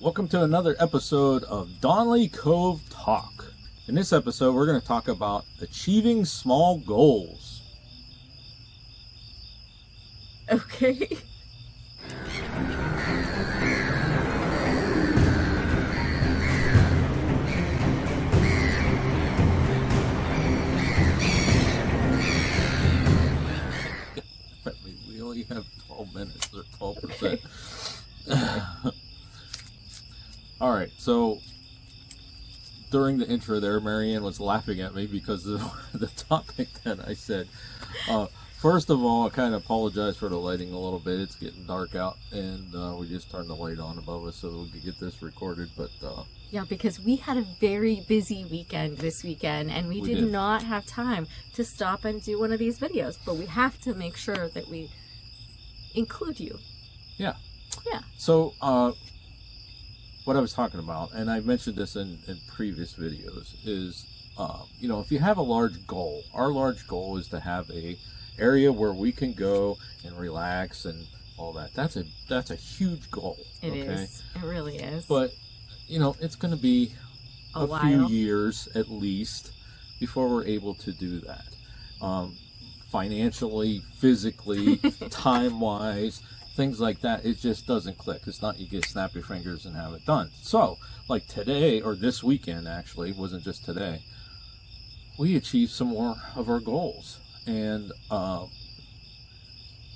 Welcome to another episode of Donley Cove Talk. In this episode, we're going to talk about achieving small goals. Okay. We only have 12 minutes or 12%. All right, so during the intro there, Marianne was laughing at me because of the topic that I said. First of all, I kind of apologize for the lighting a little bit. It's getting dark out, and we just turned the light on above us so we could get this recorded. But Yeah, because we had a very busy weekend this weekend, and we did not have time to stop and do one of these videos. But we have to make sure that we include you. Yeah. Yeah. So, what I was talking about, and I mentioned this in previous videos, is, if you have a large goal, our large goal is to have a area where we can go and relax and all that. That's a huge goal. It is. It really is. But, it's going to be a few years at least before we're able to do that. Financially, physically, time-wise, things like that, it just doesn't click. It's not you get snap your fingers and have it done. So, like today, or this weekend actually, wasn't just today, we achieved some more of our goals. And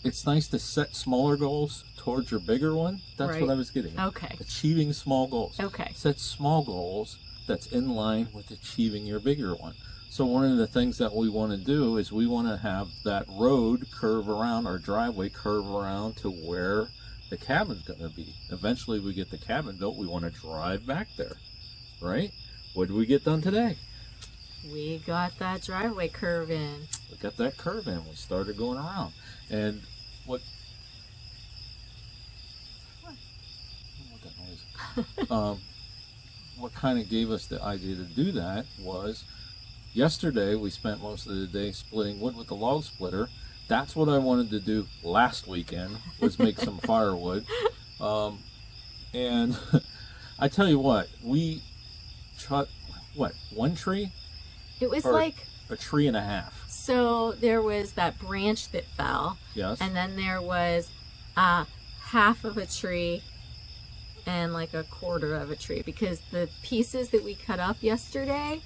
it's nice to set smaller goals towards your bigger one. That's right. What I was getting at. Okay. Achieving small goals. Okay. Set small goals that's in line with achieving your bigger one. So one of the things that we want to do is we want to have that road curve around, our driveway curve around to where the cabin's going to be. Eventually we get the cabin built, we want to drive back there, right? What did we get done today? We got that driveway curve in. We got that curve in. We started going around. And what that noise? What kind of gave us the idea to do that was yesterday we spent most of the day splitting wood with the log splitter. That's what I wanted to do last weekend, was make some firewood. And I tell you what, we shot, one tree? It was or like a tree and a half. So there was that branch that fell. Yes. And then there was half of a tree and like a quarter of a tree, because the pieces that we cut up yesterday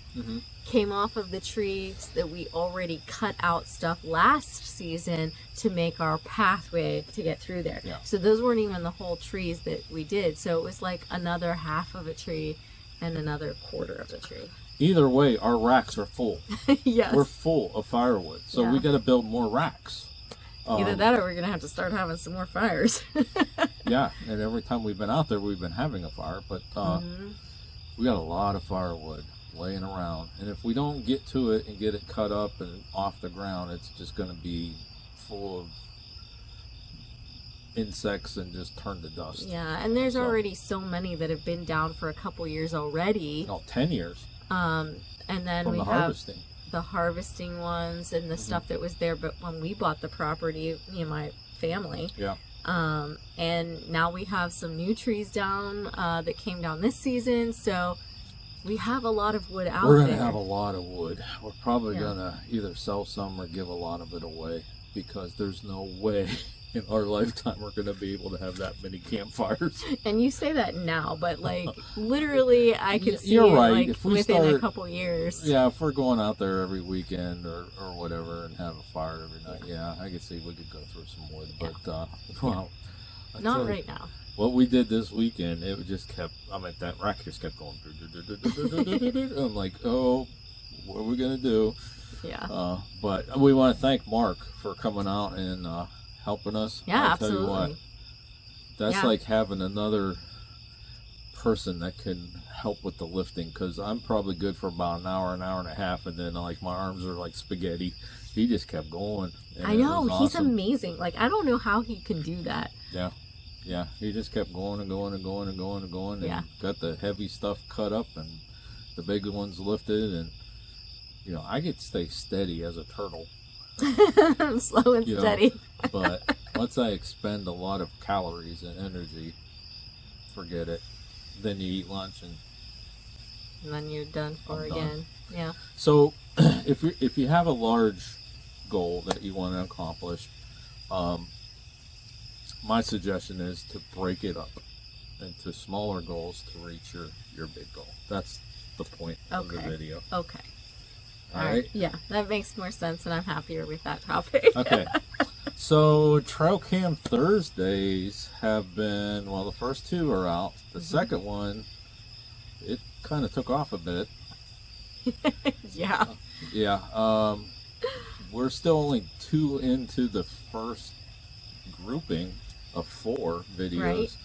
came off of the trees that we already cut out stuff last season to make our pathway to get through there. Yeah. So those weren't even the whole trees that we did. So it was like another half of a tree and another quarter of a tree. Either way, our racks are full. Yes. We're full of firewood. So we got to build more racks. Either that or we're going to have to start having some more fires. Yeah, and every time we've been out there, we've been having a fire. But we got a lot of firewood laying around. And if we don't get to it and get it cut up and off the ground, it's just going to be full of insects and just turn to dust. Yeah, and there's already so many that have been down for a couple years already. Oh, 10 years. And then From we the have harvesting. the harvesting ones and the stuff that was there. But when we bought the property, me and my family, Yeah. and now we have some new trees down that came down this season. So we have a lot of wood out there. We're going to have a lot of wood. We're probably Yeah. going to either sell some or give a lot of it away, because there's no way in our lifetime we're going to be able to have that many campfires. And you say that now, but like literally I could see You're it right. like If we within a start- couple years. Yeah, if we're going out there every weekend or whatever and have a fire every night, yeah, I could see we could go through some wood. But, well, I tell Not you, right now. what we did this weekend, it just kept, that rack just kept going. I'm like, oh, what are we going to do? Yeah. But we want to thank Mark for coming out and helping us. Yeah, I'll tell you absolutely. what, that's like having another person that can help with the lifting, because I'm probably good for about an hour and a half, and then like my arms are like spaghetti. He just kept going. I know, he's awesome. amazing. Like, I don't know how he can do that. Yeah, he just kept going and going and going and going and going, and got the heavy stuff cut up and the big ones lifted, and I get to stay steady as a turtle. Slow and steady. But once I expend a lot of calories and energy, forget it. then you eat lunch, and then you're done for I'm again. done. Yeah. So, if you have a large goal that you want to accomplish, my suggestion is to break it up into smaller goals to reach your big goal. That's the point of the video. Okay. All right. Yeah, that makes more sense, and I'm happier with that topic. Okay. So Trail Cam Thursdays have been, well, the first two are out. The second one, it kind of took off a bit. Yeah. Yeah. We're still only 2 into the first grouping of 4 videos. Right.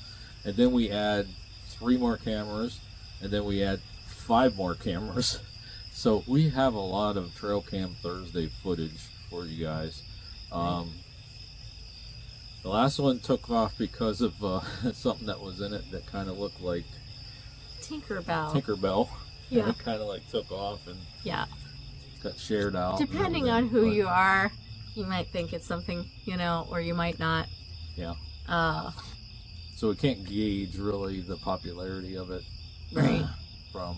And then we add 3 more cameras, and then we add 5 more cameras. So we have a lot of Trail Cam Thursday footage for you guys. The last one took off because of something that was in it that kind of looked like Tinkerbell. Yeah. And it kind of like took off and Yeah. got shared out. Depending on who you are, you might think it's something, or you might not. Yeah. So we can't gauge really the popularity of it, Right. from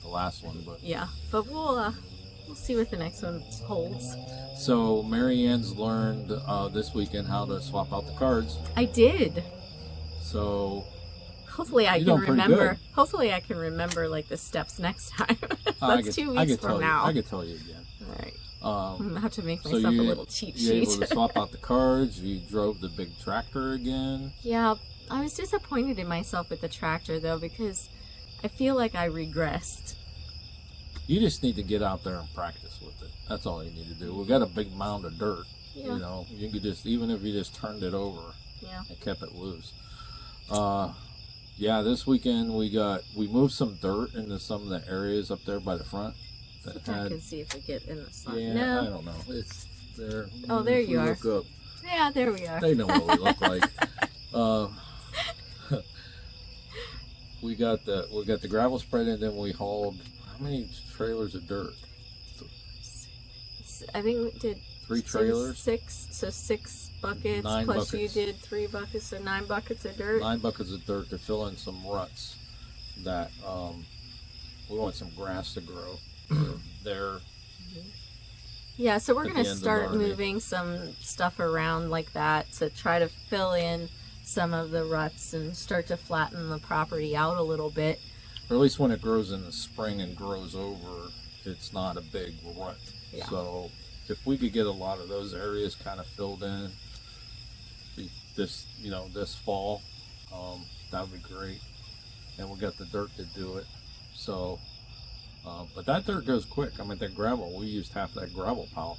the last one, but Yeah. But we'll see what the next one holds. so Marianne's learned this weekend how to swap out the cards. I did. So Hopefully I You're can doing pretty remember. good. Hopefully I can remember like the steps next time. I That's could- 2 I weeks could from tell now. you. I could tell you again. All right. Um, I'm gonna have to make so myself a little cheat you're sheet. able to swap out the cards. You drove the big tractor again. Yeah, I was disappointed in myself with the tractor though because I feel like I regressed. You just need to get out there and practice with it. That's all you need to do. We got a big mound of dirt. Yeah. You could just, even if you just turned it over Yeah. and kept it loose. Yeah, this weekend we moved some dirt into some of the areas up there by the front that I had. can see if we get in the sun. Yeah, I No. don't know. It's there. Oh, there If we you are. look up, Yeah, there we are. they know what we look like. We got the gravel spread, and then we hauled how many trailers of dirt? I think we did 3 trailers, 6, so 6 buckets. 9 plus buckets. you did 3 buckets, so 9 buckets of dirt. 9 buckets of dirt to fill in some ruts that we want some grass to grow there. Yeah, so we're At going the to end of start Darby. moving some stuff around like that to try to fill in some of the ruts and start to flatten the property out a little bit. Or at least when it grows in the spring and grows over, it's not a big rut. Yeah. So if we could get a lot of those areas kind of filled in this fall, that would be great. And we got the dirt to do it. So, but that dirt goes quick. I mean, that gravel, we used half that gravel pile,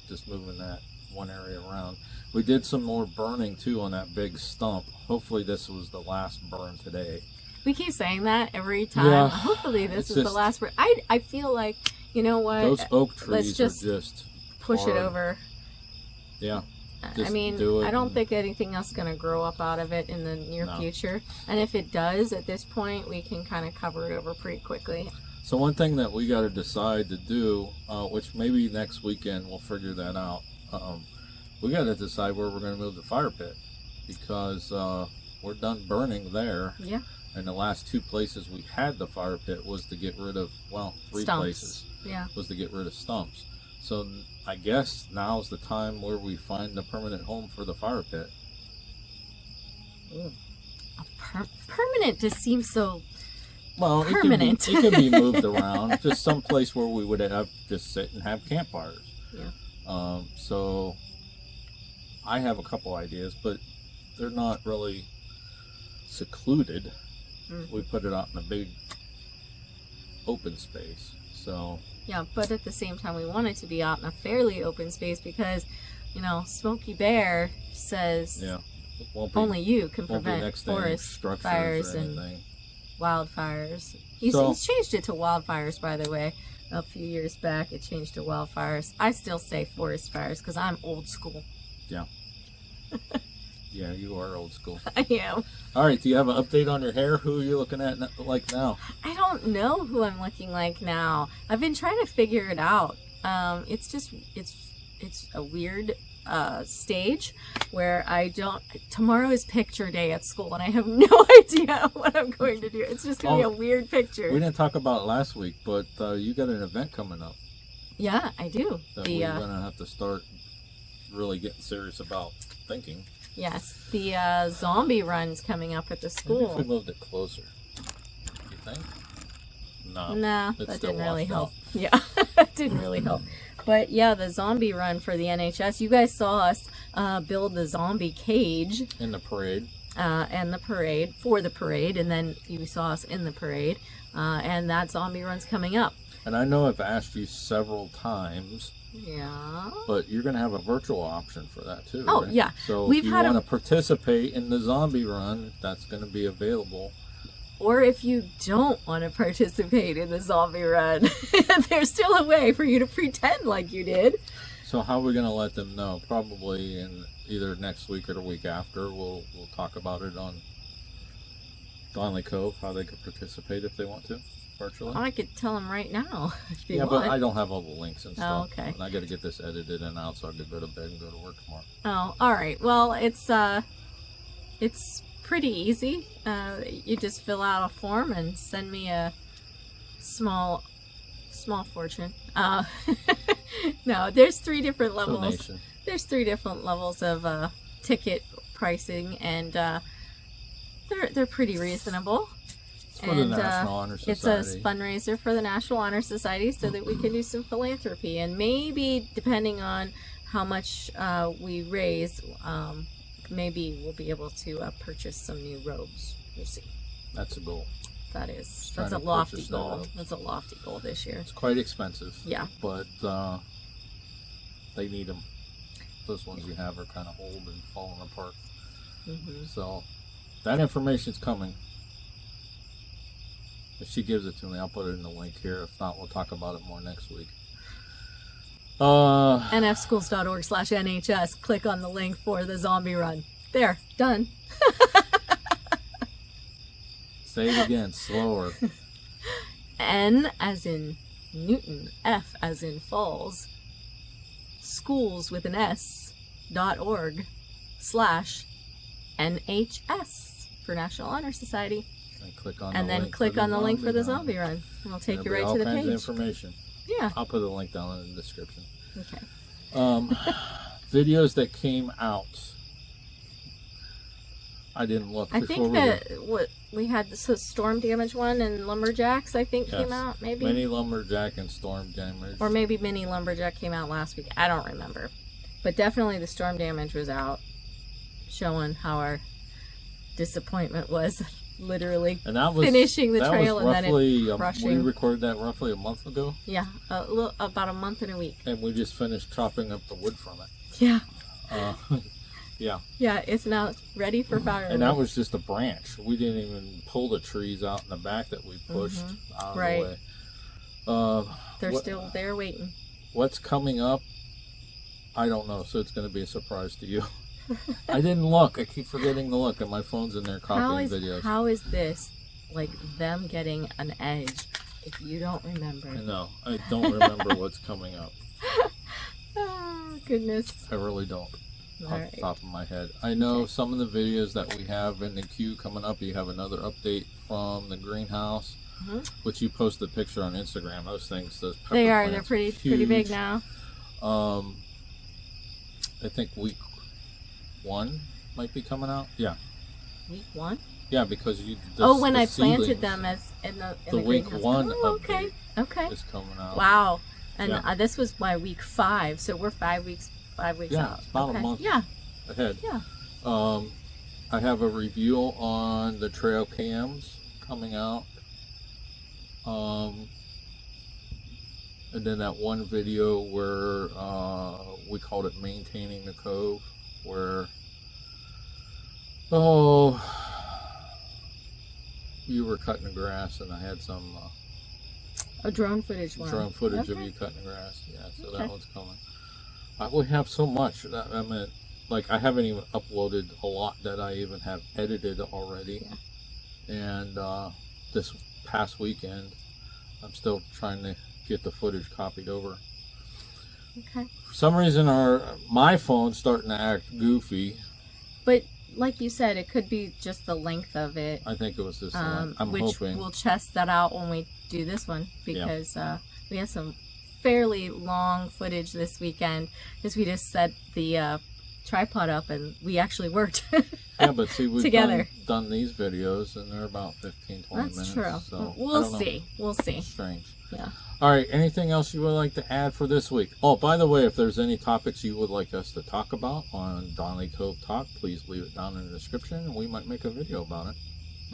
just moving that one area around. We did some more burning too on that big stump. Hopefully this was the last burn today. We keep saying that every time. Yeah. Hopefully this It's is the just- last. I feel like, you know what? Those oak let's trees just are just push hard. it over. Yeah. I Just mean, do it I don't and- think anything else is going to grow up out of it in the near No. future. And if it does, at this point, we can kind of cover it over pretty quickly. So one thing that we got to decide to do, which maybe next weekend we'll figure that out. We got to decide where we're going to move the fire pit because we're done burning there. Yeah. And the last 2 places we had the fire pit was to get rid of, 3 Stumps. places Yeah. was to get rid of stumps. So I guess now's the time where we find the permanent home for the fire pit. Permanent just seems so. Well, Permanent. It can be moved around, just some place where we would have just sit and have campfires. Yeah. So I have a couple ideas, but they're not really secluded. We put it out in a big open space. So Yeah, but at the same time, we want it to be out in a fairly open space because, Smokey Bear says yeah, it won't be, only you can won't be prevent next to any forest structures fires or and anything. wildfires. He's changed it to wildfires, by the way. A few years back, it changed to wildfires. I still say forest fires because I'm old school. Yeah. Yeah, you are old school. I am. All right, do you have an update on your hair? Who are you looking at like now? I don't know who I'm looking like now. I've been trying to figure it out. It's a weird stage where tomorrow is picture day at school and I have no idea what I'm going to do. It's just going to be a weird picture. We didn't talk about it last week, but you got an event coming up. Yeah, I do. That we're going to have to start really getting serious about thinking. Yes, the zombie run's coming up at the school. Maybe if we moved it closer. You think? No, that didn't really help. Yeah, it didn't really help. But yeah, the zombie run for the NHS. You guys saw us build the zombie cage. In the parade. And the parade, for the parade, and then you saw us in the parade. And that zombie run's coming up. And I know I've asked you several times. Yeah. But you're going to have a virtual option for that too. Oh, right? yeah. So if you want to participate in the zombie run, that's going to be available. Or if you don't want to participate in the zombie run, there's still a way for you to pretend like you did. So how are we going to let them know? Probably in either next week or the week after. We'll talk about it on Donley Cove, how they could participate if they want to. Virtually? I could tell them right now if you want. But I don't have all the links and stuff. Oh, okay. And I got to get this edited and out so I can go to bed and go to work tomorrow. Oh, all right. Well, it's pretty easy. You just fill out a form and send me a small fortune. No, there's 3 different levels. Donation. There's 3 different levels of ticket pricing, and they're pretty reasonable. It's for the National Honor Society. It's a fundraiser for the National Honor Society so that we can do some philanthropy. And maybe, depending on how much we raise, maybe we'll be able to purchase some new robes. We'll see. That's a goal. That's a lofty goal. That's a lofty goal this year. It's quite expensive. Yeah. But they need them. Those ones you have are kind of old and falling apart. Mm-hmm. So that information's coming. If she gives it to me, I'll put it in the link here. If not, we'll talk about it more next week. nfschools.org/NHS. Click on the link for the zombie run. There, done. Say it again, slower. N as in Newton, F as in Falls, schools with an S.org/NHS for National Honor Society. And then click on the link for the zombie run. And it'll take you right to the page. All kinds of information. Yeah. I'll put a link down in the description. Okay. Videos that came out. I didn't look. I think that we had the storm damage one and lumberjacks. I think came out maybe. Mini lumberjack and storm damage. Or maybe mini lumberjack came out last week. I don't remember, but definitely the storm damage was out, showing how our disappointment was. Literally finishing the trail and then it crushing. We recorded that roughly a month ago. Yeah, about a month and a week. And we just finished chopping up the wood from it. Yeah. Yeah. Yeah, it's now ready for firewood. And that was just a branch. We didn't even pull the trees out in the back that we pushed out of the way. They're still there waiting. What's coming up? I don't know, so it's going to be a surprise to you. I didn't look. I keep forgetting to look, and my phone's in there copying videos. How is this like them getting an edge if you don't remember? I know. I don't remember what's coming up. Oh, goodness. I really don't. Off the top of my head. I know some of the videos that we have in the queue coming up. You have another update from the greenhouse, which you posted a picture on Instagram. Those things, those pepper plants, they're pretty big now. I think week 1 might be coming out. Yeah. Week 1? Yeah, because you. When I planted them as in the week greenhouse. 1 okay. is coming out. Wow. And this was my week 5, so we're 5 weeks out. Yeah, about a month ahead. Yeah. I have a review on the trail cams coming out. And then that one video where we called it Maintaining the Cove, where you were cutting the grass and I had some a drone footage one. Drone footage of you cutting the grass. Yeah, so that one's coming. We have so much. I mean, like, I haven't even uploaded a lot that I even have edited already. Yeah. And this past weekend, I'm still trying to get the footage copied over. Okay. For some reason, my phone's starting to act goofy. But like you said, it could be just the length of it. I think it was this one. I'm which hoping. We'll test that out when we do this one, because we had some fairly long footage this weekend, because we just set the tripod up and we actually worked. Yeah, but see, we've together done these videos and they're about 15, 20 That's minutes. true. So We'll see. We'll see. Strange. Yeah. All right. Anything else you would like to add for this week? Oh, by the way, if there's any topics you would like us to talk about on Donley Cove Talk, please leave it down in the description and we might make a video about it.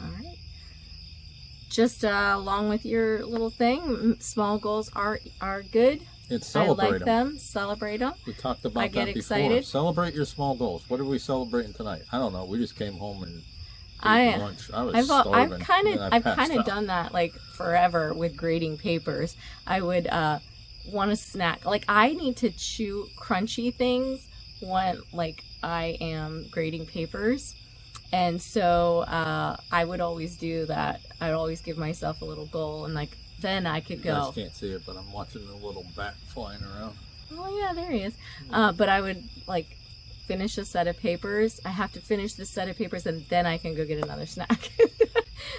All right. Just along with your little thing, small goals are good. It's celebrate I like them. Celebrate them. We talked about get that before. excited. Celebrate your small goals. What are we celebrating tonight? I don't know. We just came home and ate lunch. I was starving. I've kind of done that like forever with grading papers. I would want a snack. Like I need to chew crunchy things when like I am grading papers. And so I would always do that. I'd always give myself a little goal, and like then I could go. You guys can't see it, but I'm watching the little bat flying around. Oh yeah, there he is. But I would like finish a set of papers. I have to finish this set of papers, and then I can go get another snack.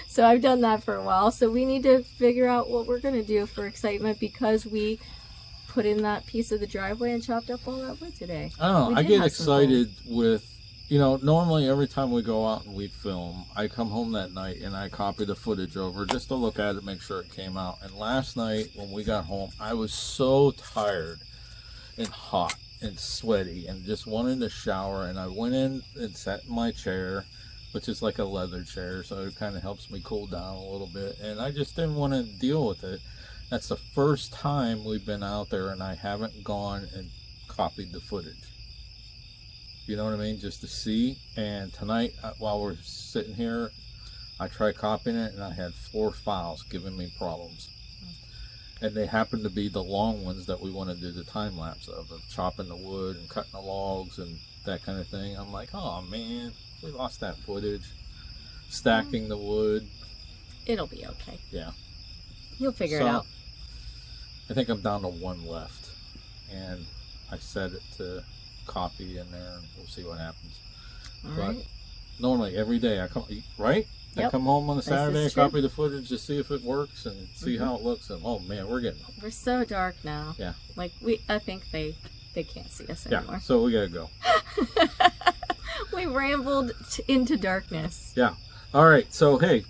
So I've done that for a while. So we need to figure out what we're gonna do for excitement, because we put in that piece of the driveway and chopped up all that wood today. I don't know. I get excited with. You know, normally every time we go out and we film, I come home that night and I copy the footage over just to look at it, make sure it came out. And last night when we got home, I was so tired and hot and sweaty and just wanted to shower. And I went in and sat in my chair, which is like a leather chair, so it kind of helps me cool down a little bit. And I just didn't want to deal with it. That's the first time we've been out there and I haven't gone and copied the footage. You know what I mean? Just to see. And tonight, while we're sitting here, I tried copying it and I had 4 files giving me problems. And they happened to be the long ones that we want to do the time lapse of chopping the wood and cutting the logs and that kind of thing. I'm like, oh man, we lost that footage. Stacking the wood. It'll be okay. Yeah. You'll figure it out. I think I'm down to 1 left. And I set it to copy in there and we'll see what happens. But normally every day I come, right? Yep. I come home on a Saturday, I true. copy the footage to see if it works and see how it looks. And oh man, we're so dark now. Yeah. Like I think they can't see us anymore. Yeah. So we gotta go. We rambled into darkness. Yeah. All right. So hey,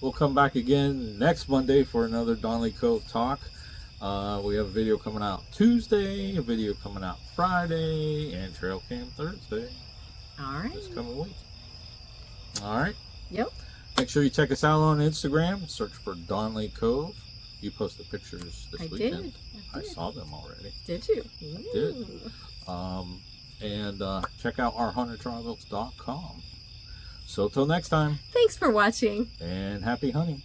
we'll come back again next Monday for another Donley Cove Talk. We have a video coming out Tuesday, a video coming out Friday, and Trail Cam Thursday. All right. This coming week. All right. Yep. Make sure you check us out on Instagram. Search for Donley Cove. You posted pictures this weekend. I I saw them already. Did you? I did. And check out ourhauntedtravels.com. So till next time. Thanks for watching. And happy hunting.